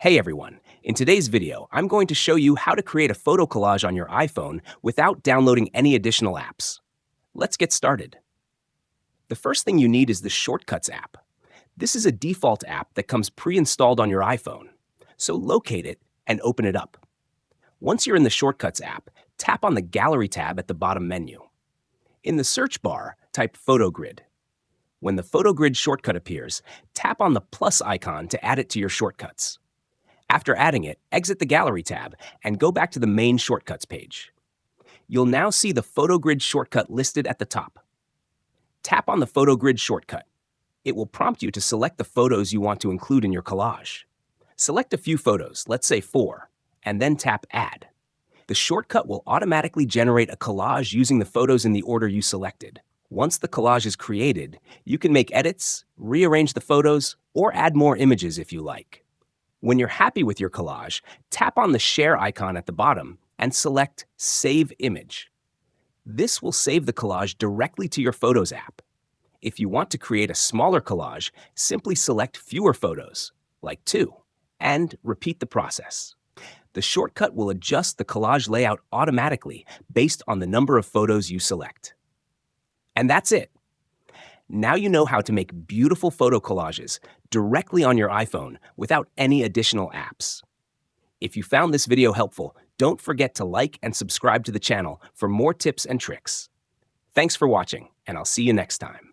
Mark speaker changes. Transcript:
Speaker 1: Hey everyone, in today's video, I'm going to show you how to create a photo collage on your iPhone without downloading any additional apps. Let's get started. The first thing you need is the Shortcuts app. This is a default app that comes pre-installed on your iPhone. So locate it and open it up. Once you're in the Shortcuts app, tap on the Gallery tab at the bottom menu. In the search bar, type Photo Grid. When the Photo Grid shortcut appears, tap on the plus icon to add it to your shortcuts. After adding it, exit the Gallery tab and go back to the main Shortcuts page. You'll now see the Photo Grid shortcut listed at the top. Tap on the Photo Grid shortcut. It will prompt you to select the photos you want to include in your collage. Select a few photos, let's say 4, and then tap Add. The shortcut will automatically generate a collage using the photos in the order you selected. Once the collage is created, you can make edits, rearrange the photos, or add more images if you like. When you're happy with your collage, tap on the share icon at the bottom and select Save Image. This will save the collage directly to your Photos app. If you want to create a smaller collage, simply select fewer photos, like 2, and repeat the process. The shortcut will adjust the collage layout automatically based on the number of photos you select. And that's it. Now you know how to make beautiful photo collages directly on your iPhone without any additional apps. If you found this video helpful, don't forget to like and subscribe to the channel for more tips and tricks. Thanks for watching, and I'll see you next time.